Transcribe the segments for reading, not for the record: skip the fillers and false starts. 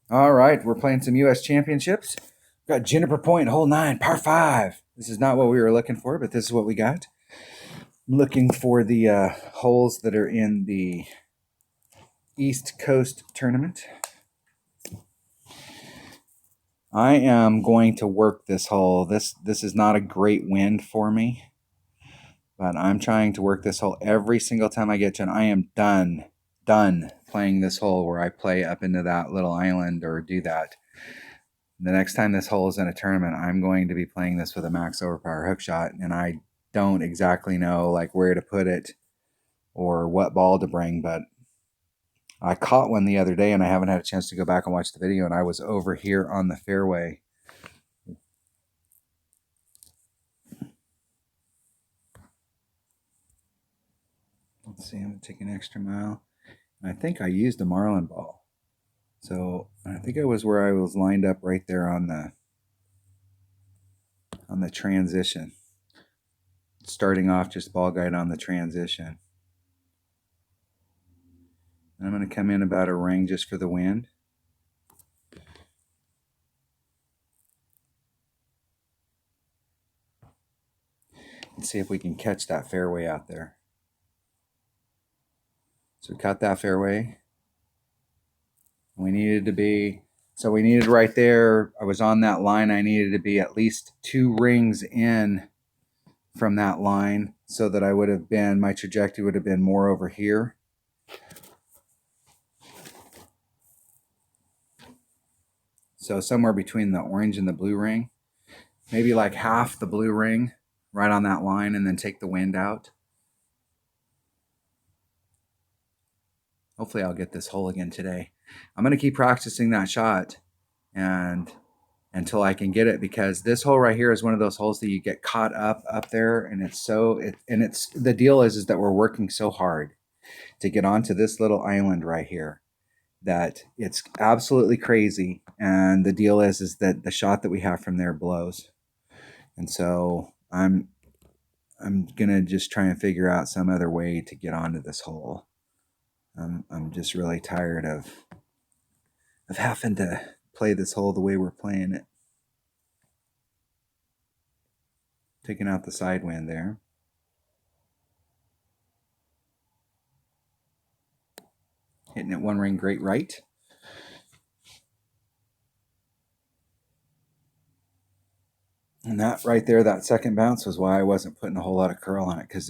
All right, we're playing some U.S. Championships. We've got Juniper Point, hole 9, par 5. This is not what we were looking for, but this is what we got. I'm looking for the holes that are in the East Coast tournament. I am going to work this hole. This is not a great wind for me, but I'm trying to work this hole every single time I get to it. I am done playing this hole where I play up into that little island or do that. The next time this hole is in a tournament, I'm going to be playing this with a max overpower hook shot, and I don't exactly know like where to put it or what ball to bring, but I caught one the other day and I haven't had a chance to go back and watch the video, and I was over here on the fairway. Let's see, I'm going to take an extra mile. I think I used a marlin ball. So I think I was where I was lined up right there on the transition. Starting off just ball guide on the transition. I'm going to come in about a ring just for the wind. And see if we can catch that fairway out there. So we caught that fairway. We needed to be, so we needed right there, I was on that line, I needed to be at least 2 rings in from that line so that I would have been, my trajectory would have been more over here. So somewhere between the orange and the blue ring, maybe like half the blue ring right on that line, and then take the wind out. Hopefully I'll get this hole again today. I'm going to keep practicing that shot and until I can get it, because this hole right here is one of those holes that you get caught up there, and it's the deal is that we're working so hard to get onto this little island right here that it's absolutely crazy, and the deal is that the shot that we have from there blows. And so I'm gonna just try and figure out some other way to get onto this hole. I'm just really tired of having to play this hole the way we're playing it. Taking out the side wind there. Hitting it 1 ring great right. And that right there, that second bounce was why I wasn't putting a whole lot of curl on it, because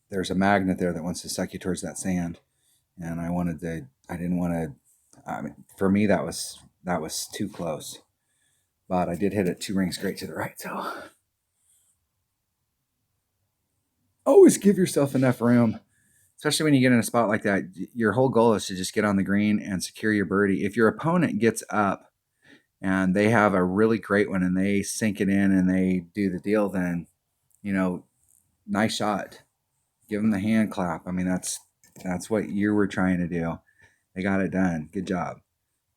there's a magnet there that wants to suck you towards that sand. And I didn't want to, I mean, for me, that was too close. But I did hit it 2 rings great to the right. So always give yourself enough room, especially when you get in a spot like that. Your whole goal is to just get on the green and secure your birdie. If your opponent gets up and they have a really great one and they sink it in and they do the deal, then, nice shot. Give them the hand clap. I mean, that's what you were trying to do. They got it done. Good job.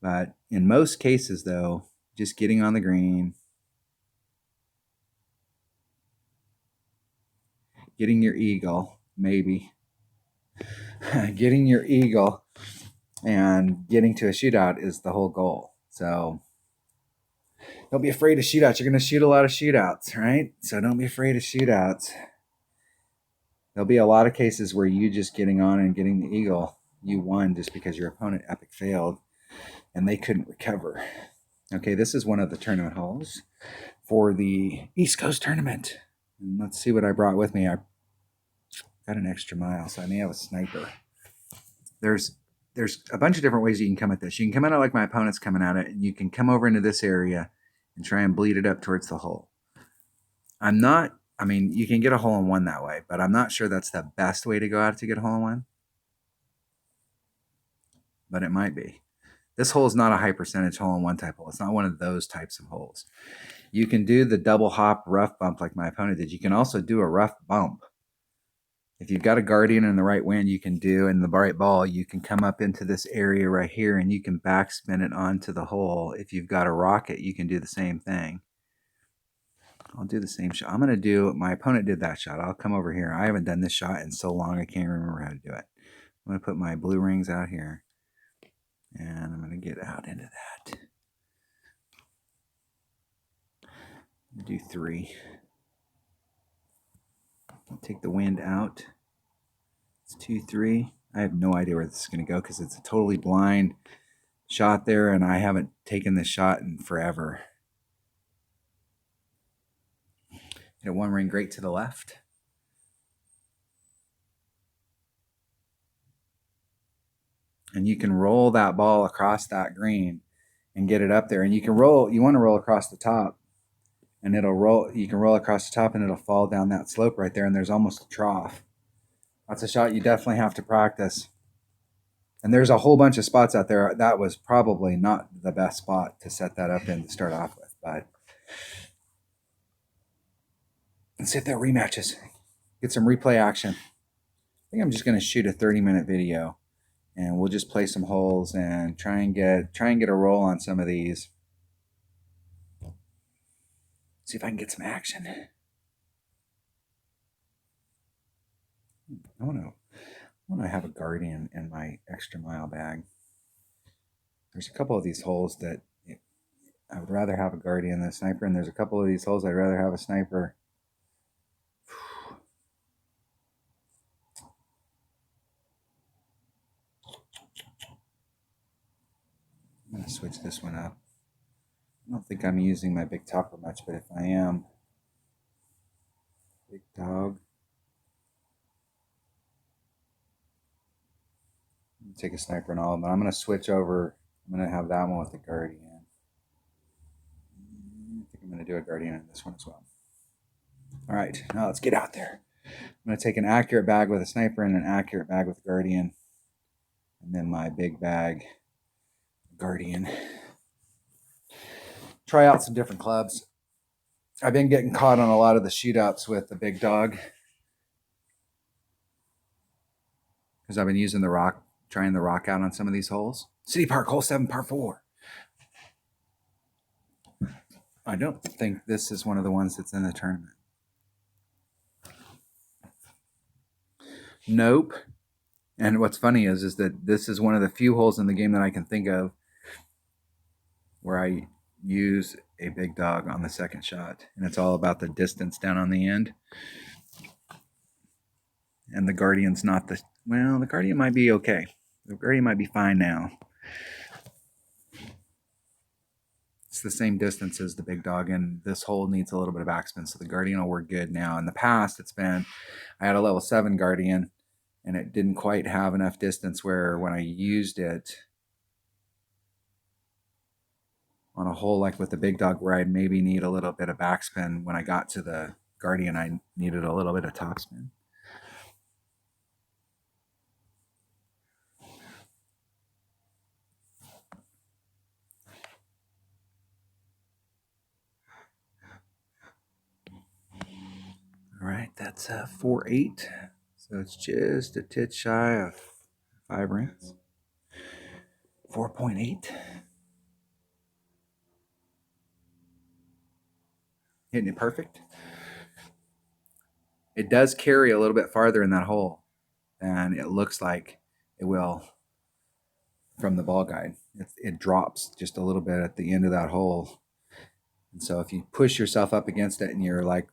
But in most cases, though, just getting on the green, getting your eagle, maybe, getting your eagle and getting to a shootout is the whole goal. So don't be afraid of shootouts. You're going to shoot a lot of shootouts, right? So don't be afraid of shootouts. There'll be a lot of cases where you just getting on and getting the eagle, you won just because your opponent epic failed and they couldn't recover. Okay, this is one of the tournament holes for the East Coast tournament. And let's see what I brought with me. I got an extra mile, so I may have a sniper. There's a bunch of different ways you can come at this. You can come at it like my opponent's coming at it, and you can come over into this area and try and bleed it up towards the hole. You can get a hole in one that way, but I'm not sure that's the best way to go out to get a hole in one. But it might be. This hole is not a high percentage hole in one type hole. It's not one of those types of holes. You can do the double hop rough bump like my opponent did. You can also do a rough bump. If you've got a guardian in the right wind, you can do, and the right ball, you can come up into this area right here and you can backspin it onto the hole. If you've got a rocket, you can do the same thing. I'll do the same shot. My opponent did that shot. I'll come over here. I haven't done this shot in so long, I can't remember how to do it. I'm going to put my blue rings out here. And I'm going to get out into that. Do 3. I'll take the wind out. It's 2, 3. I have no idea where this is going to go because it's a totally blind shot there, and I haven't taken this shot in forever. Hit a 1 ring great to the left. And you can roll that ball across that green and get it up there. And you can roll, you want to roll across the top, and it'll roll, you can roll across the top and it'll fall down that slope right there. And there's almost a trough. That's a shot you definitely have to practice. And there's a whole bunch of spots out there. That was probably not the best spot to set that up in to start off with, but let's see if that rematches. Get some replay action. I think I'm just going to shoot a 30-minute video, and we'll just play some holes and try and get a roll on some of these. See if I can get some action. I want to have a Guardian in my extra mile bag. There's a couple of these holes that I would rather have a Guardian than a sniper, and there's a couple of these holes I'd rather have a sniper. I'm going to switch this one up. I don't think I'm using my big topper much, but if I am, big dog. Take a sniper and all, but I'm going to switch over. I'm going to have that one with the Guardian. I think I'm going to do a Guardian in this one as well. All right, now let's get out there. I'm going to take an accurate bag with a sniper and an accurate bag with Guardian, and then my big bag Guardian. Try out some different clubs. I've been getting caught on a lot of the shootouts with the big dog because I've been using the rock, trying the rock out on some of these holes. City Park, hole 7, par 4. I don't think this is one of the ones that's in the tournament. Nope. And what's funny is that this is one of the few holes in the game that I can think of where I use a big dog on the second shot. And it's all about the distance down on the end. And the Guardian's not the... Well, the Guardian might be okay. The Guardian might be fine now. It's the same distance as the big dog, and this hole needs a little bit of backspin, so the Guardian will work good now. In the past, it's been... I had a level 7 Guardian, and it didn't quite have enough distance where when I used it on a hole like with the big dog where I'd maybe need a little bit of backspin, when I got to the Guardian, I needed a little bit of topspin. All right, that's 4.8. So it's just a tit shy of 5 rings. 4.8. Hitting it perfect. It does carry a little bit farther in that hole than it looks like it will from the ball guide. It drops just a little bit at the end of that hole. And so if you push yourself up against it and you're like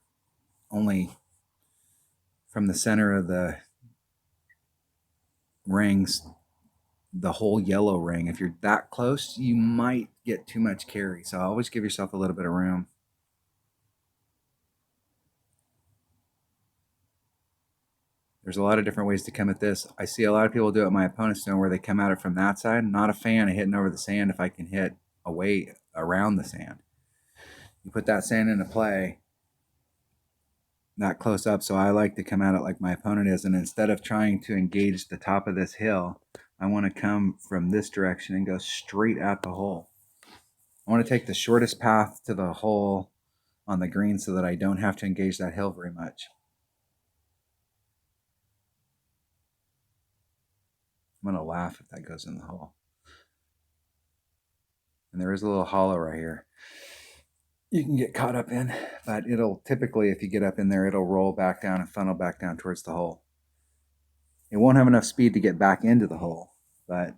only from the center of the rings, the whole yellow ring, if you're that close, you might get too much carry. So always give yourself a little bit of room. There's a lot of different ways to come at this. I see a lot of people do it at my opponent's stone where they come at it from that side. Not a fan of hitting over the sand if I can hit away around the sand. You put that sand into play that close up, so I like to come at it like my opponent is, and instead of trying to engage the top of this hill, I want to come from this direction and go straight at the hole. I want to take the shortest path to the hole on the green so that I don't have to engage that hill very much. I'm going to laugh if that goes in the hole. And there is a little hollow right here you can get caught up in, but it'll typically, if you get up in there, it'll roll back down and funnel back down towards the hole. It won't have enough speed to get back into the hole, but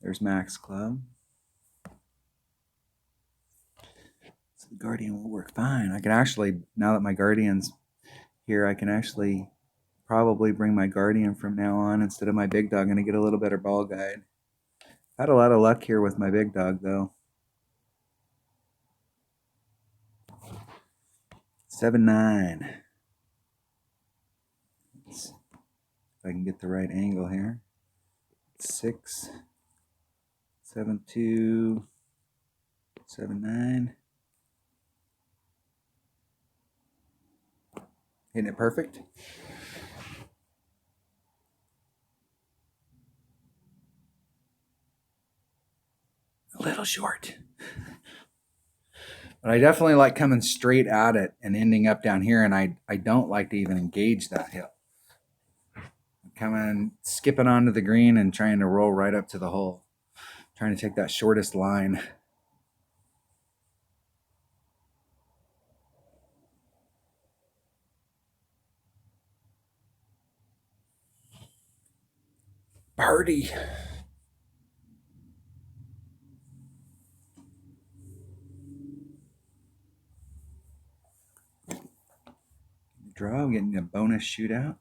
There's Max Club. So the Guardian will work fine. I can actually, now that my Guardian's here, I can actually probably bring my Guardian from now on instead of my Big Dog. I'm going to get a little better ball guide. Had a lot of luck here with my Big Dog, though. 7-9. If I can get the right angle here. 6, 7-2, 7-9. Hitting it perfect. A little short. But I definitely like coming straight at it and ending up down here, and I don't like to even engage that hill. Coming, skipping onto the green and trying to roll right up to the hole. Trying to take that shortest line. Birdie. Draw, getting a bonus shootout.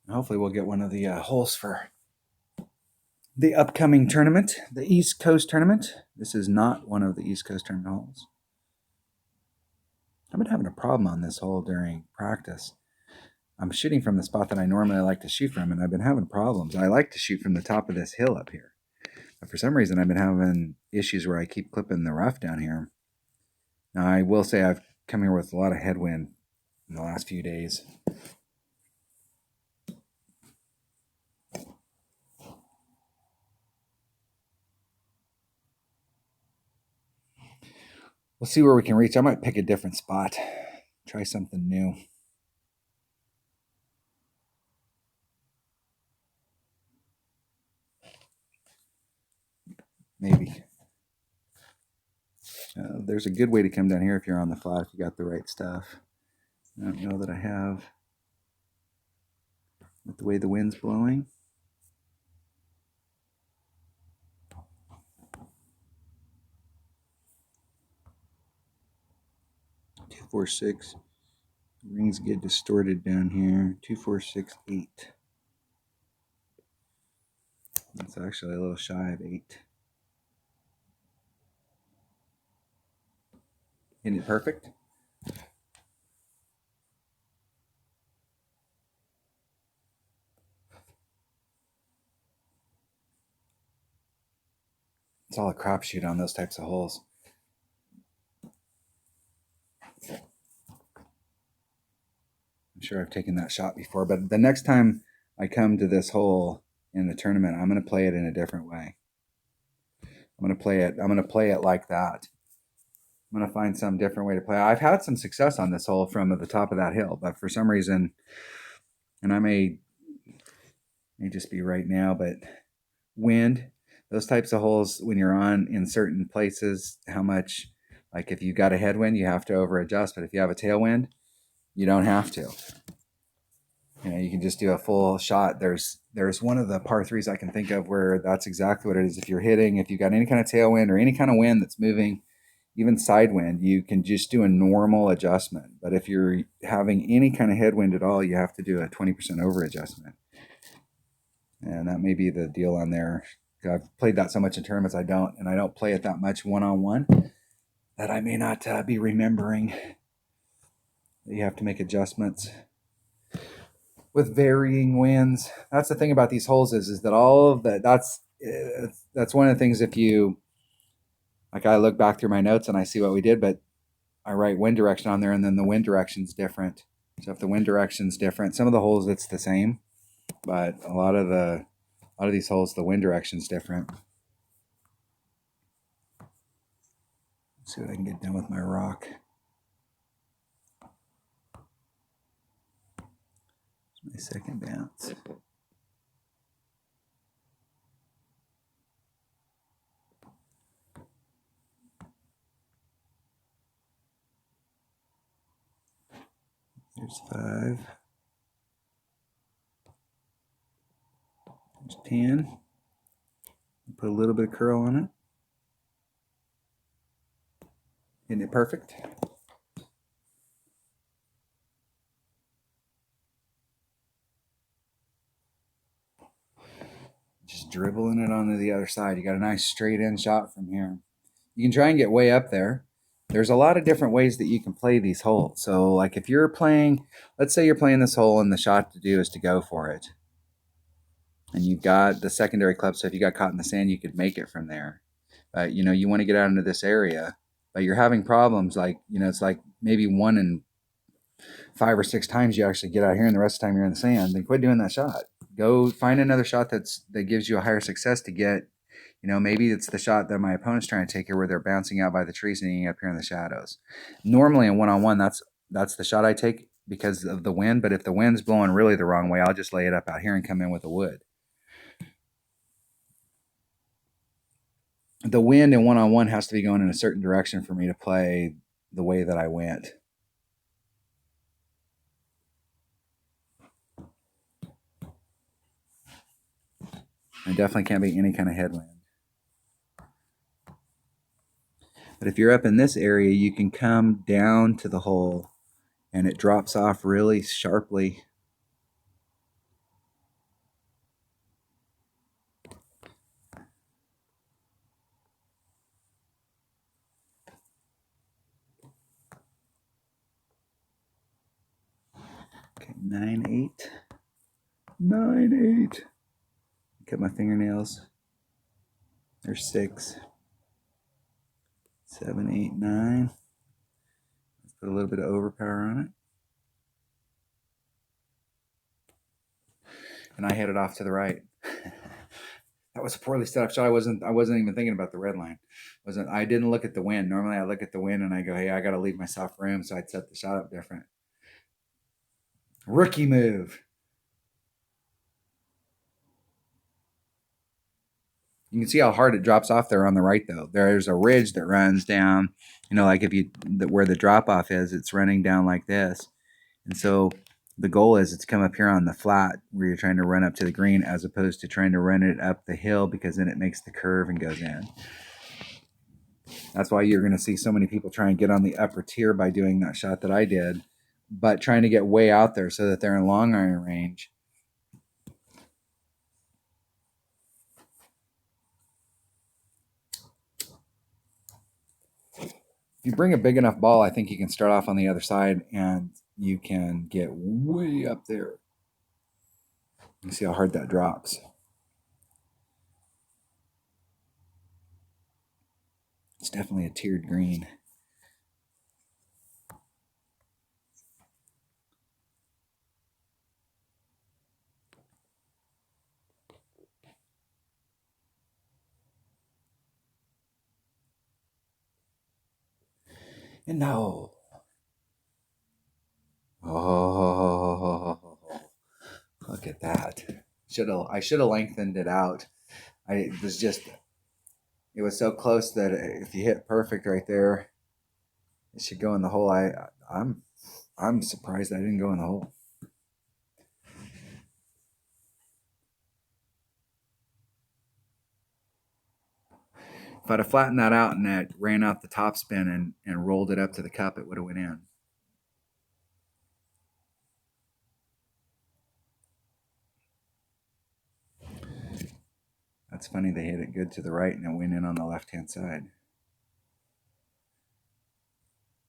Hopefully we'll get one of the holes for the upcoming tournament, the East Coast tournament. This is not one of the East Coast tournament holes. I've been having a problem on this hole during practice. I'm shooting from the spot that I normally like to shoot from, and I've been having problems. I like to shoot from the top of this hill up here. But for some reason, I've been having issues where I keep clipping the rough down here. Now, I will say I've come here with a lot of headwind in the last few days. We'll see where we can reach. I might pick a different spot, try something new. Maybe. There's a good way to come down here if you're on the flat, if you got the right stuff. I don't know that I have. With the way the wind's blowing. Two, 4, 6. Rings get distorted down here. 2, 4, 6, 8. That's actually a little shy of 8. Isn't it perfect? It's all a crapshoot on those types of holes. I'm sure I've taken that shot before, but the next time I come to this hole in the tournament, I'm going to play it in a different way. I'm going to play it like that. I'm going to find some different way to play. I've had some success on this hole from the top of that hill, but for some reason, and I may just be right now, but wind, those types of holes, when you're on in certain places, how much, like if you got a headwind, you have to over adjust, but if you have a tailwind, you don't have to. You know, you can just do a full shot. There's one of the par threes I can think of where that's exactly what it is. If you're hitting, if you got any kind of tailwind or any kind of wind that's moving, even side wind, you can just do a normal adjustment. But if you're having any kind of headwind at all, you have to do a 20% over adjustment. And that may be the deal on there. I've played that so much in tournaments, I don't play it that much one-on-one that I may not be remembering that you have to make adjustments with varying winds. That's the thing about these holes is that all of that, that's one of the things. If you, like, I look back through my notes and I see what we did, but I write wind direction on there, and then the wind direction's different. So if the wind direction's different, some of the holes it's the same, but a lot of these holes the wind direction's different. Let's see what I can get done with my rock. My second bounce. There's 5. There's 10. Put a little bit of curl on it. Isn't it perfect? Just dribbling it onto the other side. You got a nice straight in shot from here. You can try and get way up there. There's a lot of different ways that you can play these holes. So like if you're playing, let's say you're playing this hole and the shot to do is to go for it. And you've got the secondary club, so if you got caught in the sand, you could make it from there. But you want to get out into this area, but you're having problems. Like it's like maybe 1 in 5 or 6 times you actually get out here, and the rest of the time you're in the sand. Then quit doing that shot. Go find another shot that gives you a higher success to get. Maybe it's the shot that my opponent's trying to take here, where they're bouncing out by the trees and getting up here in the shadows. Normally in one-on-one, that's the shot I take because of the wind. But if the wind's blowing really the wrong way, I'll just lay it up out here and come in with a wood. The wind in one-on-one has to be going in a certain direction for me to play the way that I went. I definitely can't be any kind of headwind. But if you're up in this area, you can come down to the hole and it drops off really sharply. Okay, 9, 8. 9, 8. Cut my fingernails. There's 6. 7, 8, 9. Let's put a little bit of overpower on it. And I headed off to the right. That was a poorly set up shot. I wasn't even thinking about the red line. I didn't look at the wind. Normally I look at the wind and I go, hey, I got to leave myself room, so I'd set the shot up different. Rookie move. You can see how hard it drops off there on the right, though. There's a ridge that runs down, like where the drop off is, it's running down like this. And so the goal is to come up here on the flat where you're trying to run up to the green, as opposed to trying to run it up the hill, because then it makes the curve and goes in. That's why you're going to see so many people try and get on the upper tier by doing that shot that I did, but trying to get way out there so that they're in long iron range. If you bring a big enough ball, I think you can start off on the other side and you can get way up there. You see how hard that drops. It's definitely a tiered green. And no. Oh, look at that. I should have lengthened it out. It was so close that if you hit perfect right there, it should go in the hole. I'm surprised I didn't go in the hole. If I'd have flattened that out and that ran out the top spin and rolled it up to the cup, it would have went in. That's funny, they hit it good to the right and it went in on the left-hand side.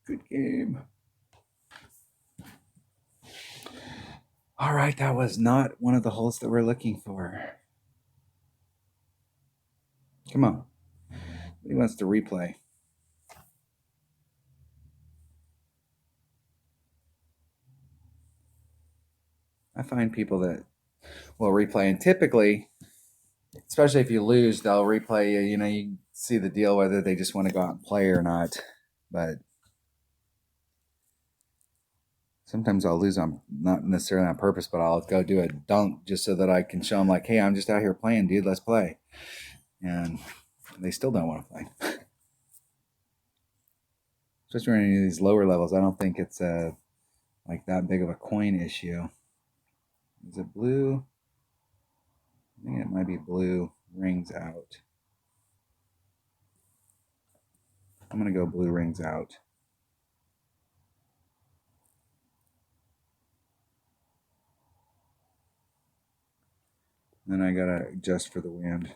Good game. All right, that was not one of the holes that we're looking for. Come on. He wants to replay. I find people that will replay, and typically, especially if you lose, they'll replay you. You see the deal whether they just want to go out and play or not. But sometimes I'll lose on not necessarily on purpose, but I'll go do a dunk just so that I can show them, like, hey, I'm just out here playing, dude. Let's play. And they still don't want to play. Especially when any of these lower levels, I don't think it's like that big of a coin issue. Is it blue? I think it might be blue rings out. I'm going to go blue rings out. Then I got to adjust for the wind.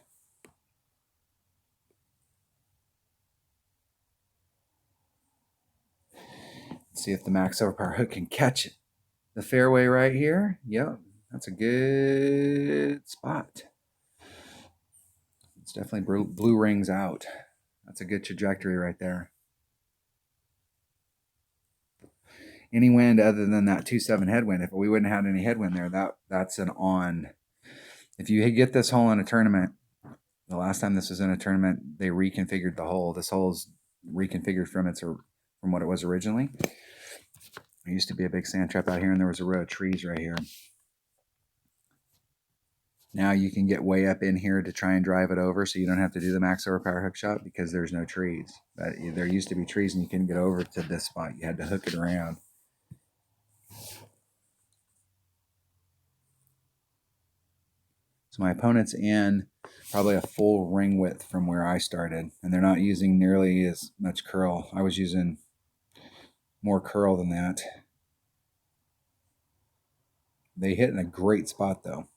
See if the max overpower hook can catch the fairway right here. Yep, that's a good spot. It's definitely blue rings out. That's a good trajectory right there. Any wind other than that 2-7 headwind, if we wouldn't have had any headwind there, that's an on. If you get this hole in a tournament, the last time this was in a tournament, they reconfigured the hole. This hole is reconfigured from what it was originally. There used to be a big sand trap out here, and there was a row of trees right here. Now you can get way up in here to try and drive it over, so you don't have to do the max overpower hook shot because there's no trees. But there used to be trees, and you couldn't get over to this spot. You had to hook it around. So my opponent's in probably a full ring width from where I started, and they're not using nearly as much curl. I was using more curl than that. They hit in a great spot, though.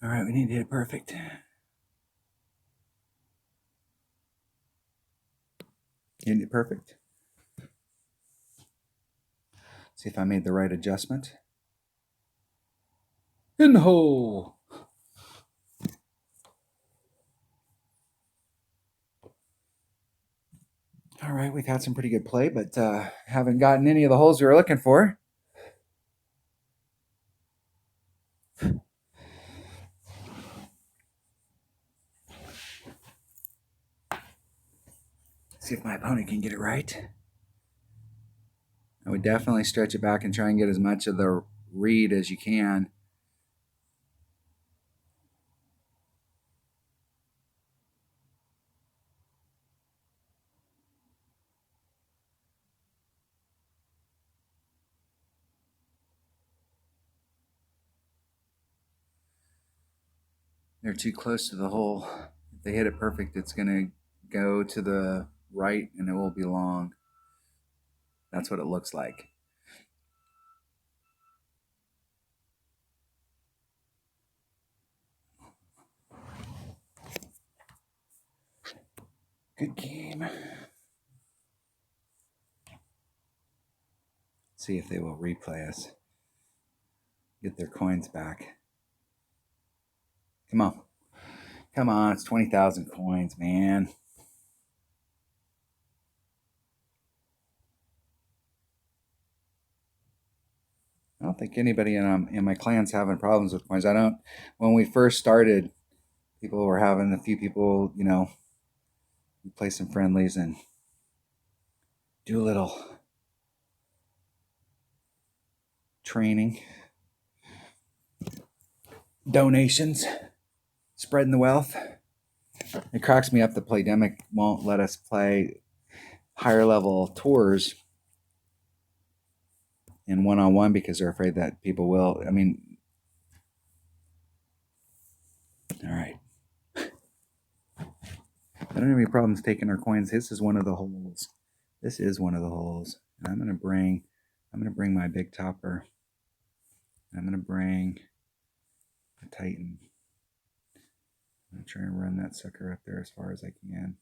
All right, we need to hit it perfect. Hitting it perfect. See if I made the right adjustment. In the hole. All right, we've had some pretty good play, but haven't gotten any of the holes we were looking for. See if my opponent can get it right. I would definitely stretch it back and try and get as much of the read as you can. They're too close to the hole. If they hit it perfect, it's going to go to the right and it will be long. That's what it looks like. Good game. See if they will replay us. Get their coins back. Come on. Come on, it's 20,000 coins, man. I don't think anybody in my clan's having problems with coins. When we first started, people were having a few people, play some friendlies and do a little training. Donations. Spreading the wealth. It cracks me up that Playdemic won't let us play higher level tours in one-on-one because they're afraid that people will. I mean, all right. I don't have any problems taking our coins. This is one of the holes. This is one of the holes. And I'm gonna bring my big topper. I'm gonna bring a Titan. I'm gonna try and run that sucker up there as far as I can.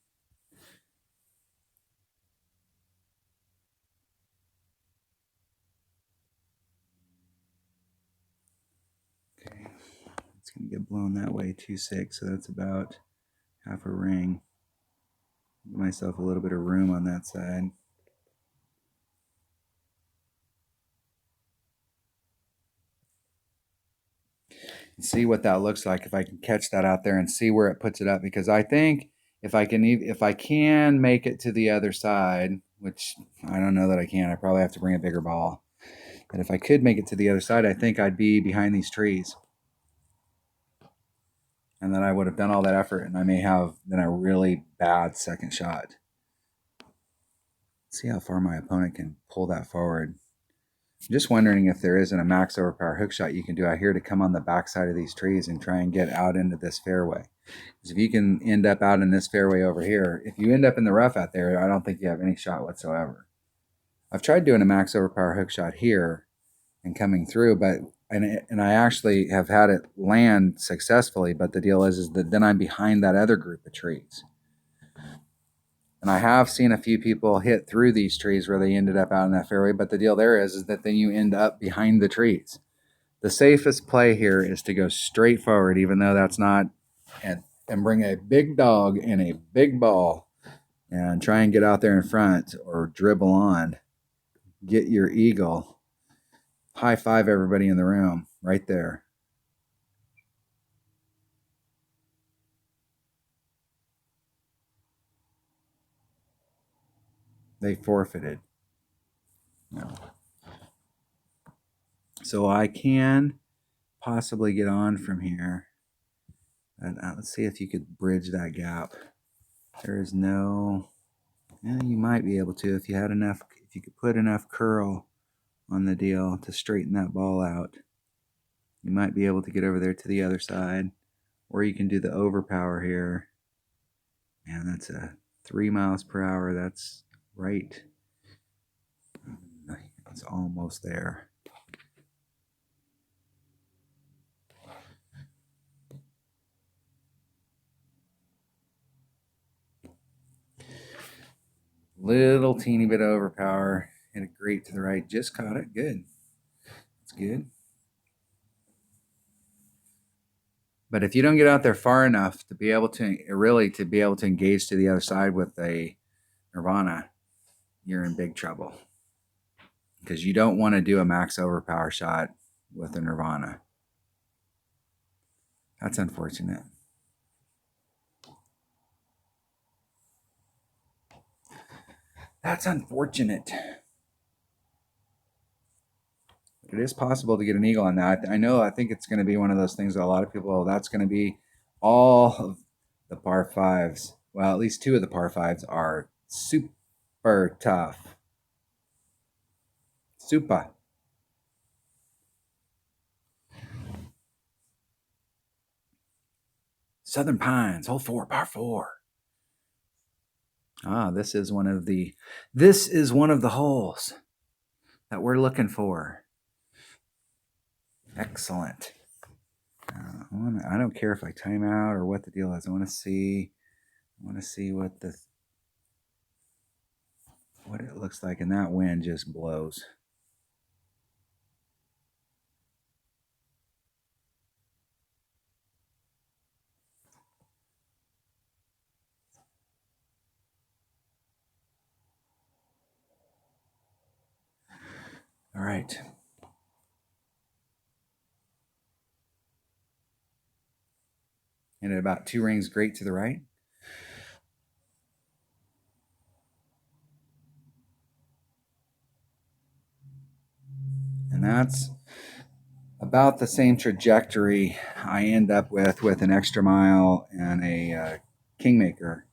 Okay, it's gonna get blown that way 2-6, so that's about half a ring. Give myself a little bit of room on that side. and see what that looks like, if I can catch that out there and see where it puts it up, because I think if I can make it to the other side, which I don't know that I can, I probably have to bring a bigger ball. But if I could make it to the other side, I think I'd be behind these trees. And then I would have done all that effort, and I may have then a really bad second shot. See how far my opponent can pull that forward. I'm just wondering if there isn't a max overpower hook shot you can do out here to come on the backside of these trees and try and get out into this fairway. Because if you can end up out in this fairway over here, if you end up in the rough out there, I don't think you have any shot whatsoever. I've tried doing a max overpower hook shot here and coming through, but and I actually have had it land successfully, but the deal is that then I'm behind that other group of trees. And I have seen a few people hit through these trees where they ended up out in that fairway, but the deal there is that then you end up behind the trees. The safest play here is to go straight forward, even though that's not, and bring a big dog and a big ball and try and get out there in front or dribble on. Get your eagle. High five everybody in the room right there. They forfeited. No. So I can possibly get on from here. And let's see if you could bridge that gap. There is no, yeah, you might be able to if you had enough, if you could put enough curl on the deal to straighten that ball out. You might be able to get over there to the other side, or you can do the overpower here. Man, that's a 3 miles per hour. That's right. It's almost there. Little teeny bit of overpower. Hit it great to the right. Just caught it. Good. It's good. But if you don't get out there far enough to be able to engage to the other side with a Nirvana, you're in big trouble. Because you don't want to do a max overpower shot with a Nirvana. That's unfortunate. That's unfortunate. It is possible to get an eagle on that. I think it's going to be one of those things that a lot of people, that's going to be all of the par fives. Well, at least 2 of the par fives are super tough. Super. Southern Pines, hole 4, par 4. This is one of the holes that we're looking for. Excellent. I don't care if I time out or what the deal is. I want to see what it looks like, and that wind just blows. All right. And at about 2 rings great to the right. And that's about the same trajectory I end up with an extra mile and a Kingmaker.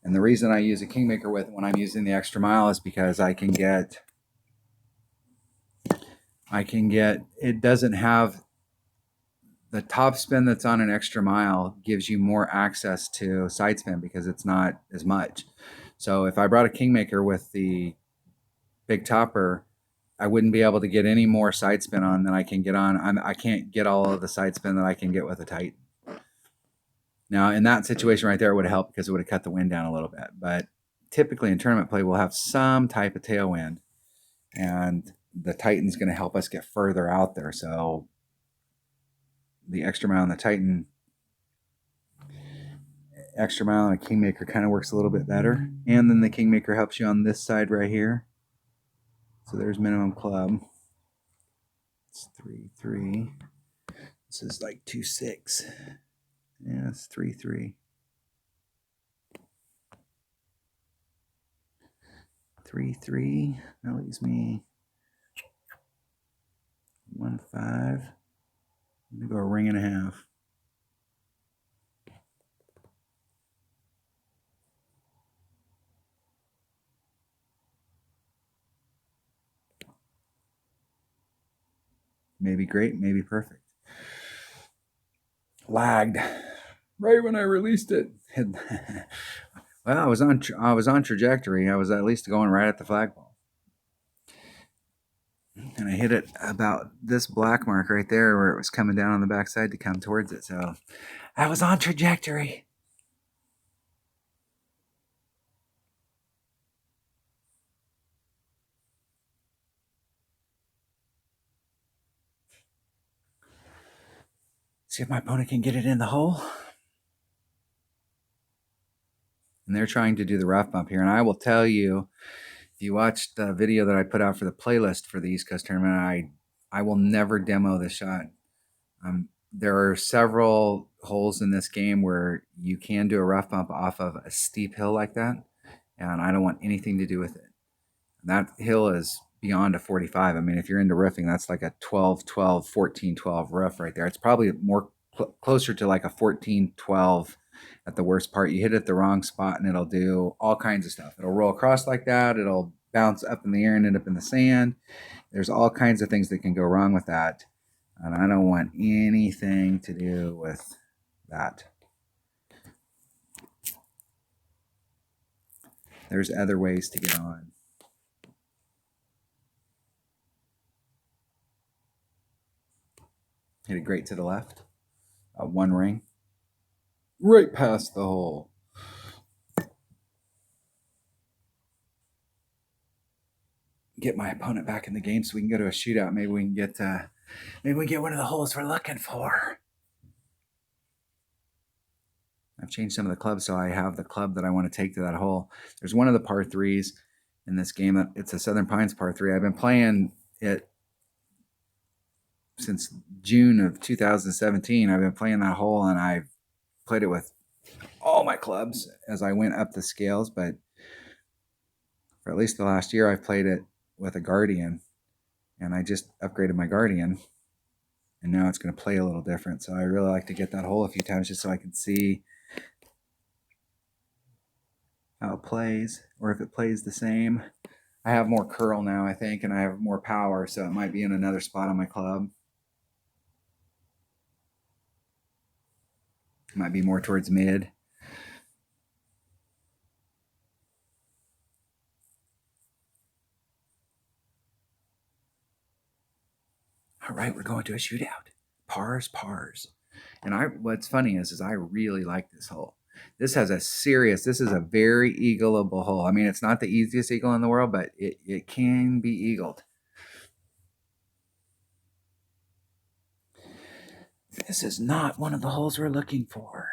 And the reason I use a Kingmaker when I'm using the extra mile is because it doesn't have the top spin that's on an extra mile, gives you more access to side spin because it's not as much. So if I brought a Kingmaker with the big topper, I wouldn't be able to get any more side spin on than I can get on. I can't get all of the side spin that I can get with a Titan. Now, in that situation right there, it would have helped because it would have cut the wind down a little bit. But typically in tournament play, we'll have some type of tailwind, and the Titan's going to help us get further out there. So the extra mile on the Titan, extra mile on a Kingmaker kind of works a little bit better. And then the Kingmaker helps you on this side right here. So there's minimum club. It's 3-3. This is like 2-6. Yeah, it's 3-3. 3-3. That leaves me 1-5. I'm gonna go a ring and a half. Maybe great, maybe perfect. Lagged right when I released it. Well, I was on trajectory. I was at least going right at the flagpole, and I hit it about this black mark right there where it was coming down on the backside to come towards it. So I was on trajectory. See if my opponent can get it in the hole. And they're trying to do the rough bump here. And I will tell you, if you watched the video that I put out for the playlist for the East Coast tournament, I will never demo this shot. There are several holes in this game where you can do a rough bump off of a steep hill like that, and I don't want anything to do with it. That hill is beyond a 45. I mean, if you're into riffing, that's like a 12-12, 14-12 riff right there. It's probably more closer to like a 14-12 at the worst part. You hit it the wrong spot and it'll do all kinds of stuff. It'll roll across like that. It'll bounce up in the air and end up in the sand. There's all kinds of things that can go wrong with that. And I don't want anything to do with that. There's other ways to get on. Hit it great to the left. One ring. Right past the hole. Get my opponent back in the game so we can go to a shootout. Maybe we can get one of the holes we're looking for. I've changed some of the clubs, so I have the club that I want to take to that hole. There's one of the par threes in this game. It's a Southern Pines par three. I've been playing it since June of 2017. I've been playing that hole, and I've played it with all my clubs as I went up the scales. But for at least the last year, I've played it with a Guardian, and I just upgraded my Guardian, and now it's going to play a little different. So I really like to get that hole a few times just so I can see how it plays, or if it plays the same. I have more curl now, I think, and I have more power, so it might be in another spot on my club. It might be more towards mid. All right, we're going to a shootout. Pars. And what's funny is I really like this hole. This is a very eagleable hole. I mean, it's not the easiest eagle in the world, but it can be eagled. This is not one of the holes we're looking for.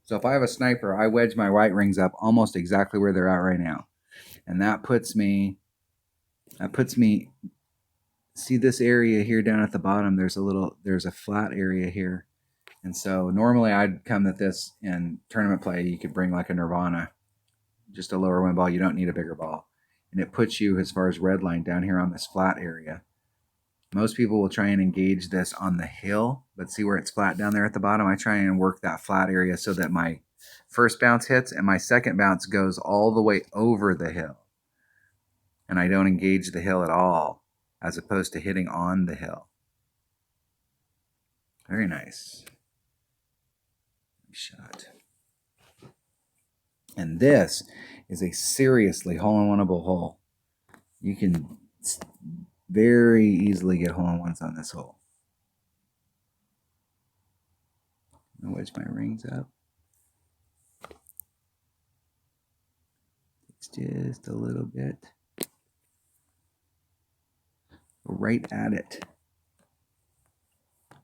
So if I have a sniper, I wedge my white rings up almost exactly where they're at right now. And that puts me, see this area here down at the bottom, there's a flat area here. And so normally I'd come at this in tournament play, you could bring like a Nirvana, just a lower wind ball. You don't need a bigger ball. And it puts you as far as red line down here on this flat area. Most people will try and engage this on the hill, but see where it's flat down there at the bottom? I try and work that flat area so that my first bounce hits and my second bounce goes all the way over the hill. And I don't engage the hill at all, as opposed to hitting on the hill. Very nice. Shot. And this is a seriously hole-in-oneable hole. You can very easily get hole-in-ones on this hole. I'll wedge my rings up. It's just a little bit. Right at it.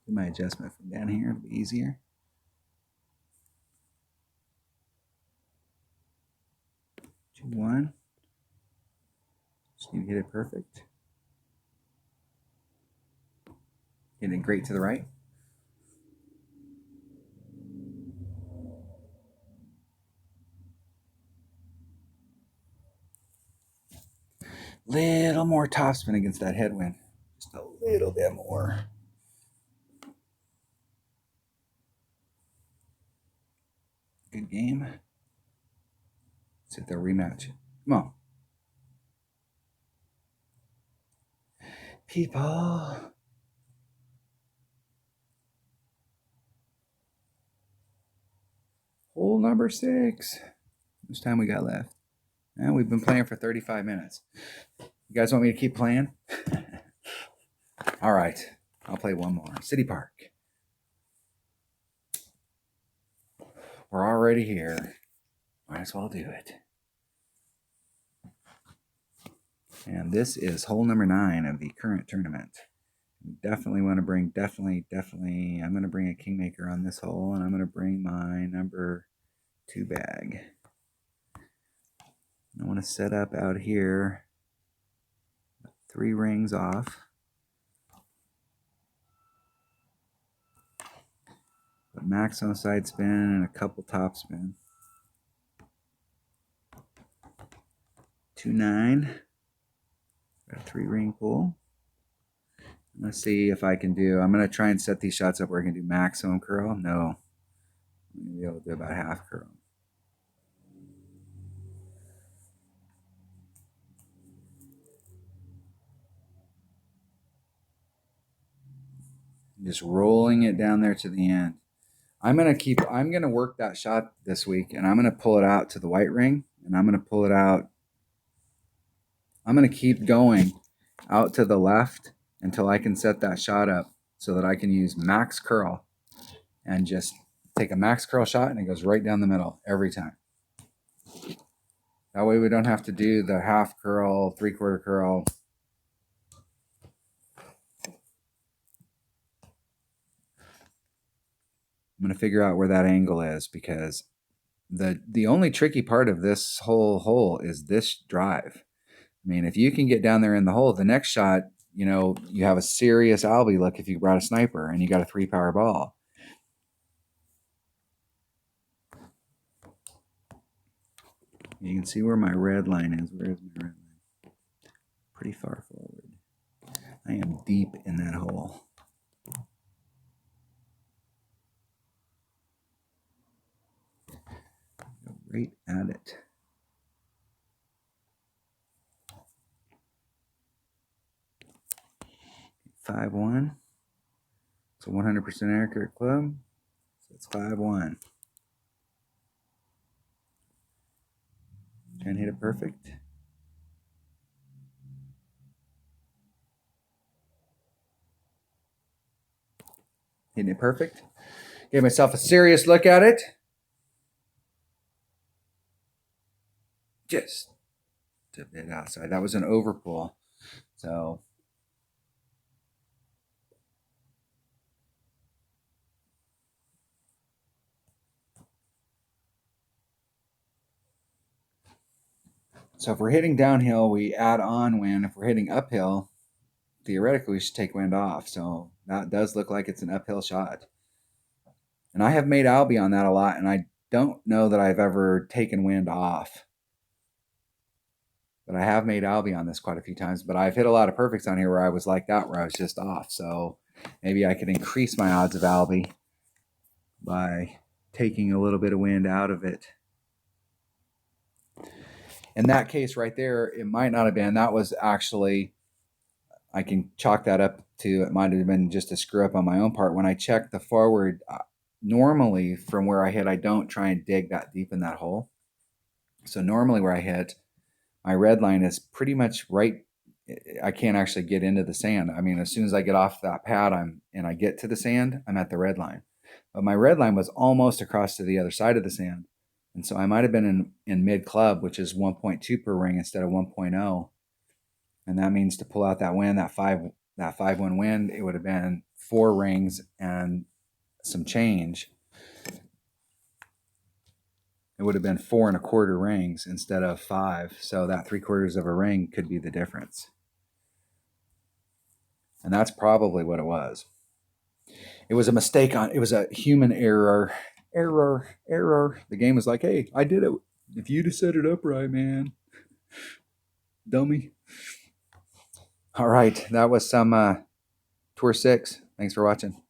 Do my adjustment from down here, it'll be easier. One. Just need to get it perfect. Getting great to the right. Little more topspin against that headwind. Just a little bit more. Good game. Let's hit the rematch. Come on. People. Hole number 6. How much time we got left? And we've been playing for 35 minutes. You guys want me to keep playing? All right. I'll play one more. City Park. We're already here. Might as well do it. And this is hole number 9 of the current tournament. Definitely want to bring, definitely, I'm going to bring a Kingmaker on this hole, and I'm going to bring my number 2 bag. I want to set up out here 3 rings off. But max on side spin and a couple top spin. 2-9. Got a 3 ring pull. Let's see if I can do, I'm going to try and set these shots up where I can do maximum curl. No. I'm going to be able to do about half curl. Just rolling it down there to the end. I'm going to work that shot this week, and I'm going to pull it out to the white ring, and I'm going to pull it out. I'm going to keep going out to the left until I can set that shot up so that I can use max curl and just take a max curl shot, and it goes right down the middle every time. That way we don't have to do the half curl, 3/4 curl. I'm going to figure out where that angle is, because the only tricky part of this whole hole is this drive. I mean, if you can get down there in the hole, the next shot, you know, you have a serious Albie look if you brought a sniper and you got a 3-power ball. You can see where my red line is. Where is my red line? Pretty far forward. I am deep in that hole. Go right at it. $5-1. It's a 100% accurate club. So it's 5-1. Try and hit it perfect. Hitting it perfect. Gave myself a serious look at it. Just a bit outside. That was an overpull. So if we're hitting downhill, we add on wind. If we're hitting uphill, theoretically we should take wind off. So that does look like it's an uphill shot. And I have made Albie on that a lot, and I don't know that I've ever taken wind off. But I have made Albie on this quite a few times. But I've hit a lot of perfects on here where I was like that, where I was just off. So maybe I could increase my odds of Albie by taking a little bit of wind out of it. In that case right there, it might not have been. That was actually, I can chalk that up to, it might have been just a screw up on my own part. When I check the forward, normally from where I hit, I don't try and dig that deep in that hole. So normally where I hit, my red line is pretty much right. I can't actually get into the sand. I mean, as soon as I get off that pad and I get to the sand, I'm at the red line. But my red line was almost across to the other side of the sand. And so I might have been in mid club, which is 1.2 per ring instead of 1.0. And that means to pull out that wind, that 5-1 wind, it would have been 4 rings and some change. It would have been 4 1/4 rings instead of 5. So that 3/4 of a ring could be the difference. And that's probably what it was. It was a mistake it was a human error. Error. The game was like, hey, I did it. If you'd have set it up right, man. Dummy. All right. That was some Tour 6. Thanks for watching.